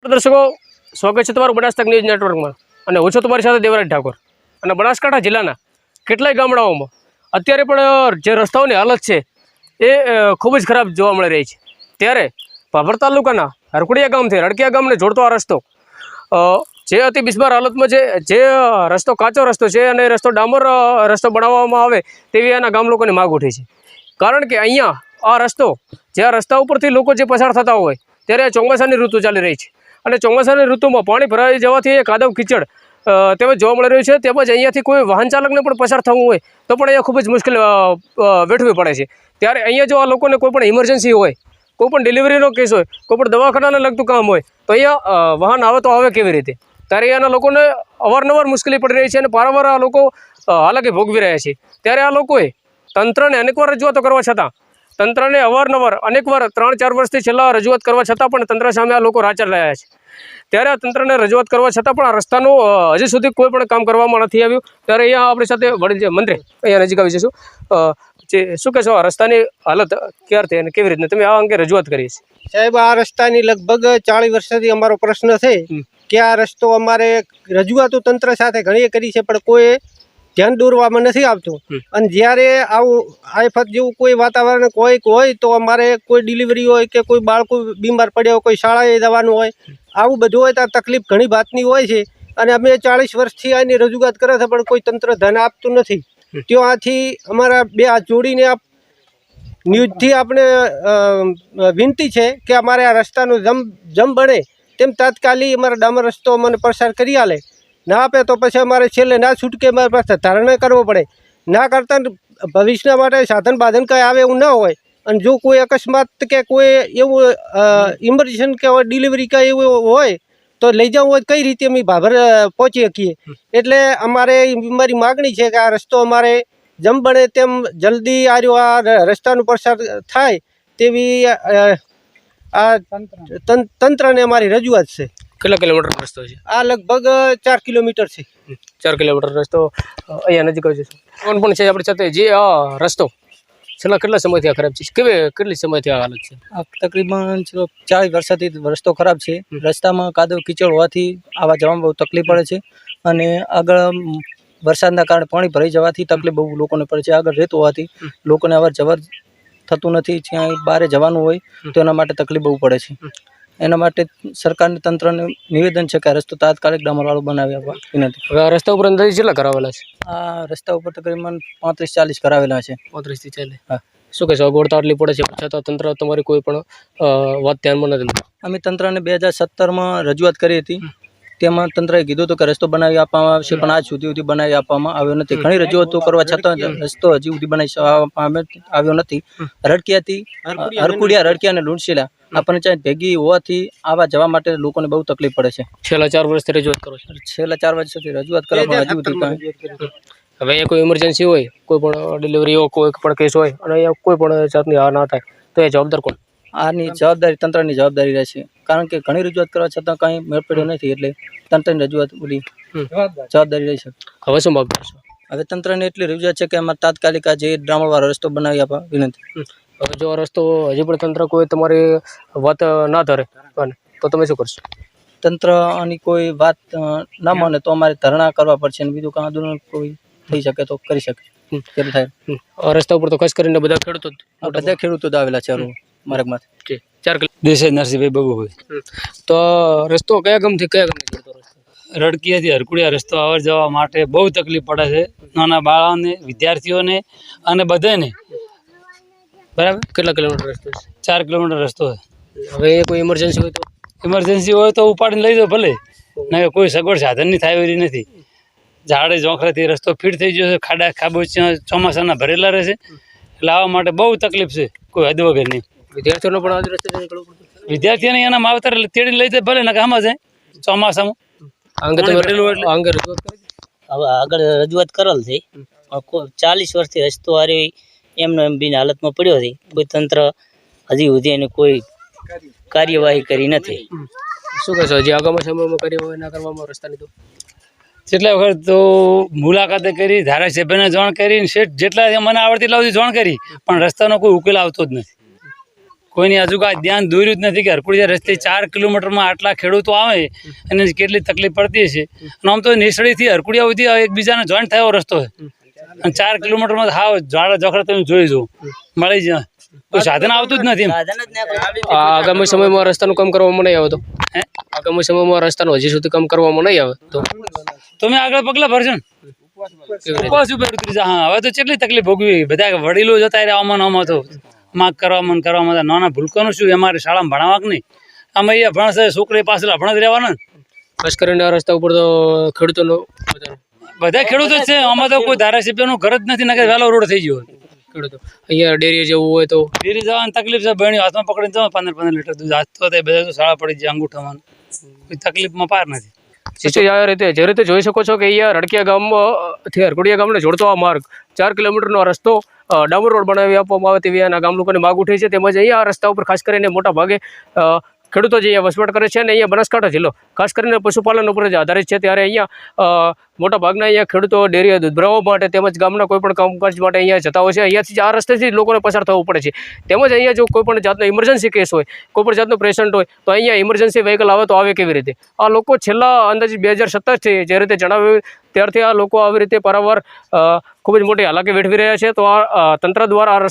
દર્શકો, સ્વાગત છે તમારું બનાસકાંઠા ન્યૂઝ નેટવર્કમાં અને હું છું તમારી સાથે દેવરાજ ઠાકોર. અને બનાસકાંઠા જિલ્લાના કેટલાય ગામડાઓમાં અત્યારે પણ જે રસ્તાઓની હાલત છે એ ખૂબ જ ખરાબ જોવા મળી રહી છે. ત્યારે ભાભર તાલુકાના હરકુડિયા ગામથી રડકિયા ગામને જોડતો આ રસ્તો જે અતિ બિસ્માર હાલતમાં છે. જે રસ્તો કાચો રસ્તો છે અને રસ્તો ડામર રસ્તો બનાવવામાં આવે તેવી એના ગામ લોકોની માગ ઉઠી છે. કારણ કે અહીંયા આ રસ્તો જે આ રસ્તા ઉપરથી લોકો જે પસાર થતા હોય ત્યારે ચોમાસાની ઋતુ ચાલી રહી છે અને ચોમાસાની ઋતુમાં પાણી ભરાઈ જવાથી એ કાદવ કીચડ તેમજ જોવા મળી રહ્યું છે. તેમજ અહીંયાથી કોઈ વાહન ચાલકને પણ પસાર થવું હોય તો પણ અહીંયા ખૂબ જ મુશ્કેલ વેઠવી પડે છે. ત્યારે અહીંયા જો આ લોકોને કોઈ પણ ઇમરજન્સી હોય, કોઈ પણ ડિલિવરીનો કેસ હોય, કોઈ પણ દવાખાનાને લગતું કામ હોય તો અહીંયા વાહન આવે તો આવે કેવી રીતે? ત્યારે અહીંયાના લોકોને અવારનવાર મુશ્કેલી પડી રહી છે અને વારંવાર આ લોકો હાલાકી ભોગવી રહ્યા છે. ત્યારે આ લોકોએ તંત્રને અનેકવાર રજૂઆતો કરવા છતાં તંત્રને અવારનવાર અનેકવાર 3-4 વર્ષથી છેલ્લા રજૂઆત કરવા છતાં પણ તંત્ર સામે આ લોકો રાચર રહ્યા છે. ત્યારે આ તંત્રને રજૂઆત કરવા છતાં પણ આ રસ્તાનું હજી સુધી કોઈ પણ કામ કરવામાં નથી આવ્યું. ત્યારે અહીંયા આપણી સાથે વડીલ જે મંત્રી અહીંયા નજીક આવી જઈશું. જે શું કહેશો આ રસ્તાની હાલત ક્યારથી અને કેવી રીતના તમે આ અંગે રજૂઆત કરી છે? સાહેબ, આ રસ્તાની લગભગ 40 વર્ષથી અમારો પ્રશ્ન છે કે આ રસ્તો અમારે રજૂઆતો તંત્ર સાથે ઘણી કરી છે પણ કોઈ ધ્યાન દોરવામાં નથી આવતું. અને જ્યારે આવું આફત જેવું કોઈ વાતાવરણ કોઈ હોય તો અમારે કોઈ ડિલિવરી હોય કે કોઈ બાળકો બીમાર પડ્યા હોય, કોઈ શાળાએ જવાનું હોય, આવું બધું હોય તો તકલીફ ઘણી વાતની હોય છે. અને અમે 40 વર્ષથી આની રજૂઆત કરે છે પણ કોઈ તંત્ર ધ્યાન આપતું નથી. ત્યાંથી અમારા બે હાથ જોડીને ન્યૂઝથી આપણે વિનંતી છે કે અમારે આ રસ્તાનું જમ બને તેમ તાત્કાલિક અમારા ડામર રસ્તો અમને પસાર કરી આલે. ના આપે તો પછી અમારે છેલ્લે ના છૂટકે અમારી પાસે ધારણા કરવો પડે. ના કરતા ભવિષ્ય માટે સાધન બાધન કંઈ આવે એવું ના હોય. અને જો કોઈ અકસ્માત કે કોઈ એવું ઇમરજન્સી કે ડિલિવરી કંઈ એવું હોય તો લઈ જવું હોય કઈ રીતે અમે ભાભર પહોંચી શકીએ. એટલે અમારે મારી માગણી છે કે આ રસ્તો અમારે જેમ બને તેમ જલ્દી આ રસ્તાનું પસાર થાય તેવી આ તંત્રને અમારી રજૂઆત છે. કેટલા કિલોમીટર રસ્તો છે? આ લગભગ 4 કિલોમીટર છે. 4 કિલોમીટર રસ્તો અહીંયા નજીક આવી જશે. કોણ પણ છે આપણી સાથે જે આ રસ્તો છેલ્લા કેટલા સમયથી આ ખરાબ છે? કેટલી સમયથી આ હાલત છે? તકરીબન 40 વર્ષથી રસ્તો ખરાબ છે. રસ્તામાં કાદવ કીચડ હોવાથી આવા જવામાં બહુ તકલીફ પડે છે અને આગળ વરસાદના કારણે પાણી ભરાઈ જવાથી તકલીફ બહુ લોકોને પડે છે. આગળ રહેતું હોવાથી લોકોને અવર જવર થતું નથી. જ્યાં બહાર જવાનું હોય તો એના માટે તકલીફ બહુ પડે છે. એના માટે સરકારને તંત્રને નિવેદન છે કે આ રસ્તો તાત્કાલિક ડામરવાળો બનાવી આપવા વિનંતી. હવે આ રસ્તા ઉપર અંદાજે કેટલા કરાવેલા છે? આ રસ્તા ઉપર તકરીબન 35-40 કરાવેલા છે. 35 થી 40. હા, શું કહેશો? અગવડતા આટલી પડે છે છતાં તંત્ર તમારી કોઈ પણ વાત ધ્યાનમાં નથી લીધી? અમે તંત્રને 2017માં રજૂઆત કરી હતી. તેમાં તંત્રએ કીધું હતું કે રસ્તો બનાવી આપવામાં આવશે પણ આજ સુધી બનાવી આપવામાં આવ્યો નથી. ઘણી રજૂઆતો કરવા છતાં રસ્તો હજી સુધી બનાવી આવ્યો નથી. રડકિયાથી રડકિયા અને લુણશીલા આ પંચાયત ભેગી હોવાથી આવા જવા માટે લોકોને બહુ તકલીફ પડે છે. છેલ્લા 4 વર્ષથી રજૂઆત કરો છો? છેલ્લા 4 વર્ષથી રજૂઆત કરવામાં હજુ સુધી હવે અહીંયા કોઈ ઇમરજન્સી હોય, કોઈ પણ ડિલિવરી હોય, કોઈ પણ કેસ હોય અને અહીંયા કોઈ પણ જાતની આ ના થાય તો એ જવાબદાર કોણ? આની જવાબદારી તંત્રની જવાબદારી રહેશે. કારણ કે ઘણી રજૂઆત કરવા છતાં કંઈ મેળ પડ્યો નથી એટલે તંત્રની રજૂઆત બોલી જવાબદારી રહેશે. હવે શું માગ કરશો? હવે તંત્રને એટલી રજૂઆત છે કે અમારે તાત્કાલિક આ જે ડામરવાળો રસ્તો બનાવી આપવા વિનંતી. હવે જો આ રસ્તો હજી પણ તંત્ર કોઈ તમારી વાત ના ધરે તો તમે શું કરશો? તંત્ર આની કોઈ વાત ના માને તો અમારે ધરણા કરવા પડશે અને બીજું કાં આંદોલન કોઈ થઈ શકે તો કરી શકે. કેટલું થાય આ રસ્તા ઉપર તો ખાસ કરીને બધા ખેડૂતો જ આવેલા છે માર્ગમાંથી. 4 દેસાઈ નરસિંહભાઈ બાબુભાઈ. તો રસ્તો કયા ગામથી કયા ગામ જોડતો રસ્તો? રડકીયાથી હરકુડિયા રસ્તો આવર જવા માટે બહુ તકલીફ પડે છે. નાના બાળાઓને, વિદ્યાર્થીઓને અને બધાને. બરાબર. કેટલા કિલોમીટર રસ્તો છે? 4 કિલોમીટર રસ્તો છે. હવે કોઈ ઇમરજન્સી હોય તો? ઇમરજન્સી હોય તો ઉપાડીને લઈ દો ભલે, ના કોઈ સગવડ સાધનની થાય એવી નથી. ઝાડે ઝોંખરેથી રસ્તો ફીટ થઈ ગયો છે. ખાડા ખાબોચિયા ચોમાસાના ભરેલા રહેશે એટલે આવવા માટે બહુ તકલીફ છે, કોઈ હદ વગર નહીં. વિદ્યાર્થીઓને પણ આ રસ્તે નીકળવું પડતું? વિદ્યાર્થીઓને એના માવતર તેડીને લઈ જાય ભલે, ને આમાં જાય ચોમાસામાં અંગે રજૂઆત કરી? હવે આગળ રજૂઆત કરેલ છે. 40 વર્ષથી રસ્તો હારે એમનો એમ બિન હાલતમાં પડ્યો છે. કોઈ તંત્ર હજી સુધી એની કોઈ કાર્યવાહી કરી નથી. શું કહેશો? હજી આગામી સમયમાં કાર્યવાહી ના કરવામાં રસ્તાની તો જેટલા વખત તો મુલાકાતે કરી, ધારાસભ્યને જાણ કરી, શેઠ જેટલા મને આવડતી એટલા સુધી જાણ કરી પણ રસ્તાનો કોઈ ઉકેલ આવતો જ નથી. કોઈની હજુ કાંઈ ધ્યાન દોર્યું જ નથી કે હરકુડિયા રસ્તે 4 કિલોમીટરમાં આટલા ખેડૂતો આવે અને કેટલી તકલીફ પડતી હશે. અને આમ તો નિસળીથી હરકુડિયા સુધી એકબીજાને જોઈન્ટ થયો રસ્તો છે અને 4 કિલોમીટરમાં હાવ ઝાડા જોખરા તમે જોઈ જુઓ મળી જાય કોઈ સાધન આવતું જ નથી એમ. સાધન જ ના કોઈ. આગામી સમયમાં રસ્તાનું કામ કરવામાં નહીં આવે તો આગામી સમયમાં રસ્તાનું હજી સુધી કામ કરવામાં નહીં આવે તો તમે આગળ પગલા ભરશો ને ઉપવાસ ઉપર ઉતરી જા. હા હવે તો કેટલી તકલીફ ભોગવી બધા વડીલો જતા રહ્યા આમાં આમાં તો માગ કરવામાં નાના ભૂલકાનું શું અમારે શાળામાં ભણાવવા કે નહીં આમાં અહીંયા ભણશે છોકરી પાછળ ભણ જ રહેવાના ને. ખાસ કરીને આ રસ્તા ઉપર તો ખેડૂતોનો બધા ખેડૂતો જ છે આમાં તો કોઈ ધારાસભ્યનું ઘર જ નથી નકર વહેલો રોડ થઈ ગયો. ખેડૂતો અહીંયા ડેરીએ જવું હોય તો ડેરી જવાની તકલીફ છે બહેણી હાથમાં પકડીને જાઓ 15 લીટર દૂધ હાથ તો બધા તો શાળા પડી જાય અંગૂઠામાં કોઈ તકલીફમાં પાર નથી. શિષ્ય જે રીતે જોઈ શકો છો કે અહીંયા રડકિયા ગામથી હરકુડિયા ગામને જોડતો આ માર્ગ 4 કિલોમીટરનો આ રસ્તો ડામર રોડ બનાવી આપવામાં આવે તેવી આના ગામ લોકોની માગ ઉઠી છે. તેમજ અહીંયા આ રસ્તા ઉપર ખાસ કરીને મોટા ભાગે ખેડૂતો જે અહીંયા વસવાટ કરે છે અને અહીંયા બનાસકાંઠા જિલ્લો ખાસ કરીને પશુપાલન ઉપર જ આધારિત છે ત્યારે અહીંયા મોટા ભાગના અહીંયા ખેડૂતો ડેરી દૂધ ભરાવવા માટે તેમજ ગામના કોઈ પણ કામકાજ માટે અહીંયા જતા હોય છે. અહીંયાથી જ આ રસ્તેથી જ લોકોને પસાર થવું પડે છે. તેમજ અહીંયા જો કોઈ પણ જાતનો ઇમરજન્સી કેસ હોય કોઈ પણ જાતનો પેશન્ટ હોય તો અહીંયા ઇમરજન્સી વ્હીકલ આવે તો આવે કેવી રીતે? આ લોકો છેલ્લા અંદાજિત 2017થી જે રીતે જણાવ્યું ત્યારથી આ લોકો આવી રીતે પારાવાર ખૂબ જ મોટી હાલાકી વેઠવી રહ્યા છે. તો આ તંત્ર દ્વારા આ